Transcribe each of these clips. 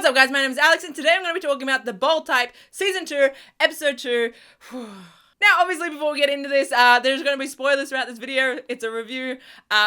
What's up, guys? My name is Alex, and today I'm going to be talking about The Bold Type, Season 2, Episode 2. Now, obviously, before we get into this, there's going to be spoilers throughout this video. It's a review,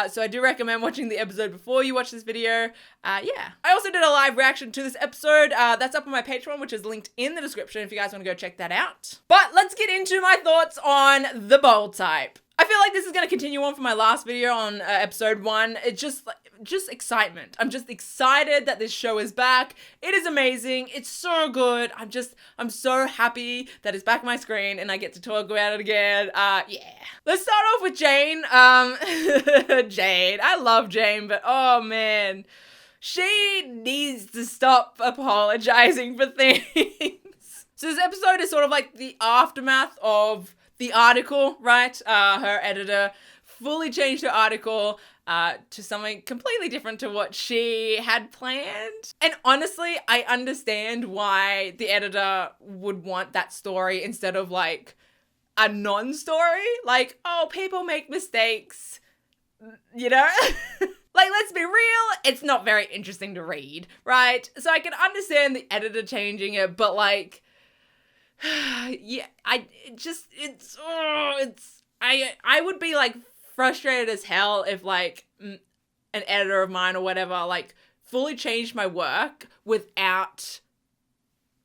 so I do recommend watching the episode before you watch this video. Yeah. I also did a live reaction to this episode. That's up on my Patreon, which is linked in the description if you guys want to go check that out. But let's get into my thoughts on The Bold Type. I feel like this is going to continue on from my last video on episode 1. It's just excitement. I'm just excited that this show is back. It is amazing. It's so good. I'm so happy that it's back on my screen and I get to talk about it again. Yeah. Let's start off with Jane. Jane. I love Jane, but oh man. She needs to stop apologizing for things. So this episode is sort of like the aftermath of the article, right? Her editor fully changed her article to something completely different to what she had planned. And honestly, I understand why the editor would want that story instead of like a non-story. Like, oh, people make mistakes, you know? Like, let's be real, it's not very interesting to read, right? So I can understand the editor changing it, but like, yeah, I would be like frustrated as hell if like an editor of mine or whatever like fully changed my work without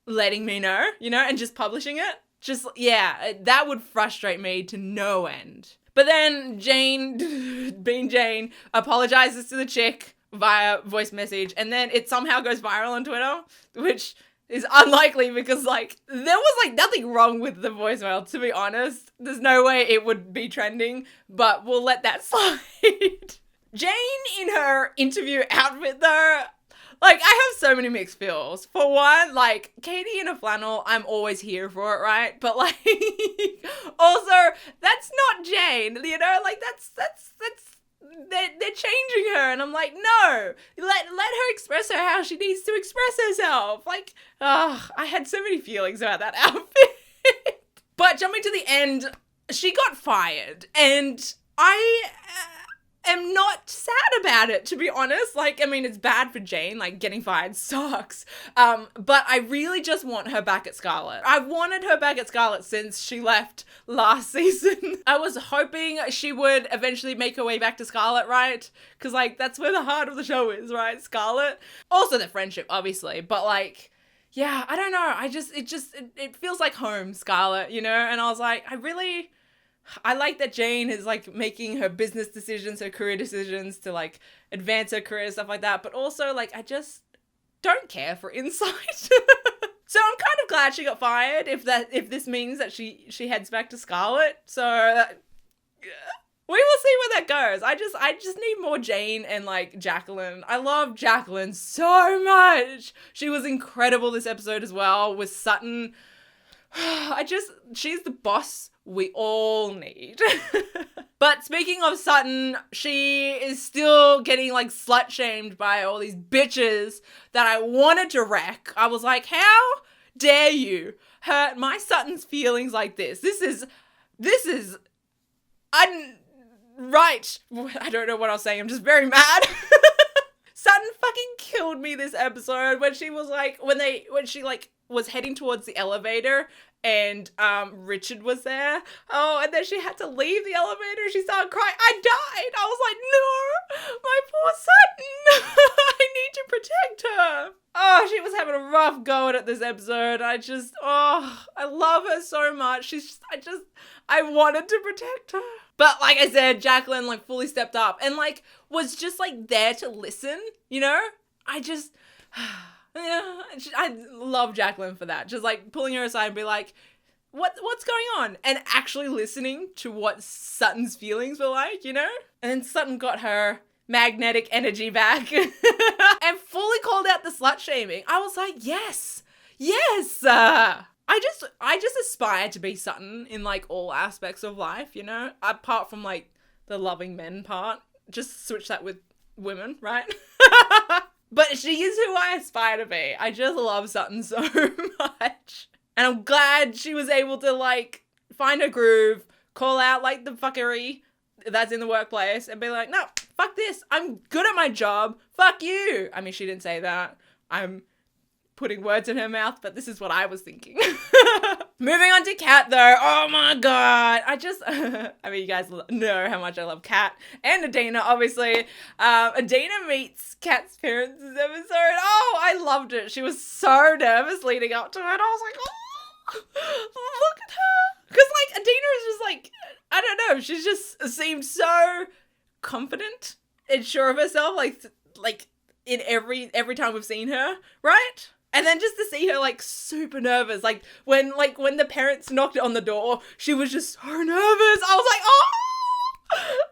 letting me know, you know, and just publishing it. Just, yeah, that would frustrate me to no end. But then Jane, being Jane, apologizes to the chick via voice message, and then it somehow goes viral on Twitter, which is unlikely because, like, there was, like, nothing wrong with the voicemail, to be honest. There's no way it would be trending, but we'll let that slide. Jane, in her interview outfit, though, like, I have so many mixed feels. For one, like, Katie in a flannel, I'm always here for it, right? But, like, also, that's not Jane, you know? Like, that's they're changing her, and I'm like, no, let her express how she needs to express herself. Like, I had so many feelings about that outfit. But jumping to the end, she got fired, and I am not sad about it, to be honest. Like, I mean, it's bad for Jane, like, getting fired sucks, but I really just want her back at Scarlet. I've wanted her back at Scarlet since she left last season. I was hoping she would eventually make her way back to Scarlet, right? Because, like, that's where the heart of the show is, right? Scarlet. Also their friendship, obviously, but, like, yeah, I don't know. It feels like home, Scarlet, you know? And I was like, I like that Jane is like making her business decisions, her career decisions to like advance her career, stuff like that. But also, like, I just don't care for Insight. So I'm kind of glad she got fired if this means that she heads back to Scarlet. So we will see where that goes. I just need more Jane and like Jacqueline. I love Jacqueline so much. She was incredible this episode as well with Sutton. She's the boss we all need. But speaking of Sutton, she is still getting like slut shamed by all these bitches that I wanted to wreck. I was like, how dare you hurt my Sutton's feelings like this? This is right. I don't know what I was saying. I'm just very mad. Sutton fucking killed me this episode when she was like, when she like was heading towards the elevator and Richard was there. Oh, and then she had to leave the elevator. She started crying. I died. I was like, no, my poor Sutton. I need to protect her. Oh, she was having a rough go at it this episode. I love her so much. I wanted to protect her. But like I said, Jacqueline like fully stepped up and like was just like there to listen, you know? Yeah, I love Jacqueline for that. Just like pulling her aside and be like, what's going on? And actually listening to what Sutton's feelings were like, you know? And then Sutton got her magnetic energy back and fully called out the slut shaming. I was like, yes. I just aspire to be Sutton in like all aspects of life, you know? Apart from like the loving men part. Just switch that with women, right? But she is who I aspire to be. I just love Sutton so much. And I'm glad she was able to, like, find her groove, call out, like, the fuckery that's in the workplace, and be like, no, fuck this. I'm good at my job. Fuck you. I mean, she didn't say that. I'm putting words in her mouth, but this is what I was thinking. Moving on to Kat though. Oh my god. I mean, you guys know how much I love Kat and Adena, obviously. Adena meets Kat's parents this episode. Oh, I loved it. She was so nervous leading up to it. I was like, oh, look at her. Because like Adena is just like, I don't know. She's just seemed so confident and sure of herself. Like in every time we've seen her, right? And then just to see her like super nervous, like when the parents knocked on the door, she was just so nervous. I was like, oh,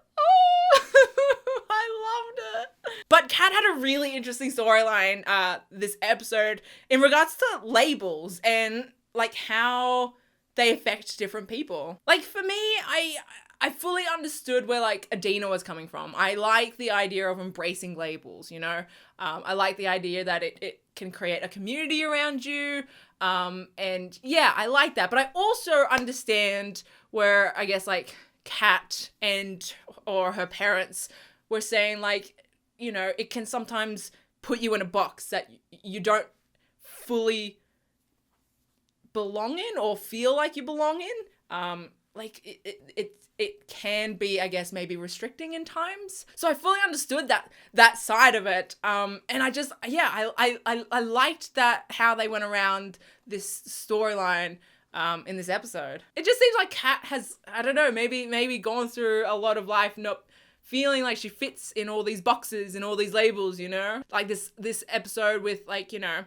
I loved it. But Kat had a really interesting storyline this episode in regards to labels and like how they affect different people. Like for me, I fully understood where like Adena was coming from. I like the idea of embracing labels, you know? I like the idea that it can create a community around you. And yeah, I like that. But I also understand where I guess like Kat or her parents were saying like, you know, it can sometimes put you in a box that you don't fully belong in or feel like you belong in. Like it can be, I guess, maybe restricting in times. So I fully understood that side of it. And I just, yeah, I liked that how they went around this storyline in this episode. It just seems like Kat has, I don't know, maybe gone through a lot of life not feeling like she fits in all these boxes and all these labels, you know? Like this episode with like, you know,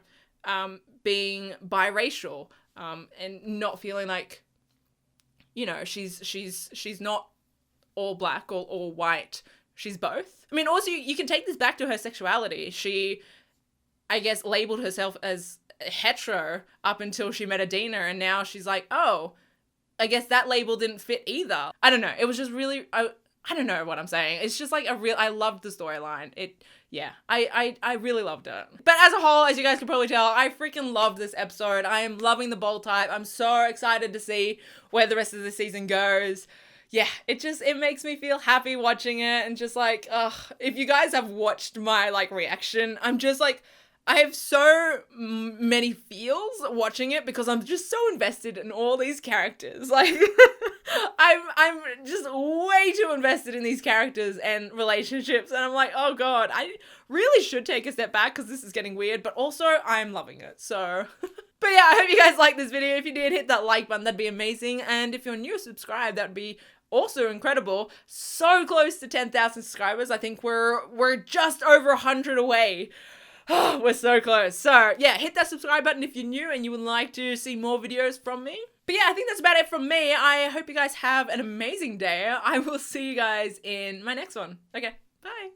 being biracial and not feeling like, you know, she's not all black or all white. She's both. I mean, also you can take this back to her sexuality. She, I guess, labeled herself as hetero up until she met Adena, and now she's like, oh, I guess that label didn't fit either. I don't know. It was just really, I don't know what I'm saying. It's just like I loved the storyline. I really loved it. But as a whole, as you guys can probably tell, I freaking loved this episode. I am loving the bold type. I'm so excited to see where the rest of the season goes. Yeah, it makes me feel happy watching it, and just like, if you guys have watched my like reaction, I'm just like, I have so many feels watching it because I'm just so invested in all these characters. Like, I'm just way too invested in these characters and relationships, and I'm like, oh god, I really should take a step back because this is getting weird, but also I'm loving it, so... But yeah, I hope you guys liked this video. If you did, hit that like button, that'd be amazing, and if you're new, subscribe, that'd be also incredible. So close to 10,000 subscribers. I think we're just over 100 away. We're so close. So yeah, hit that subscribe button if you're new and you would like to see more videos from me. But yeah, I think that's about it from me. I hope you guys have an amazing day. I will see you guys in my next one. Okay, bye.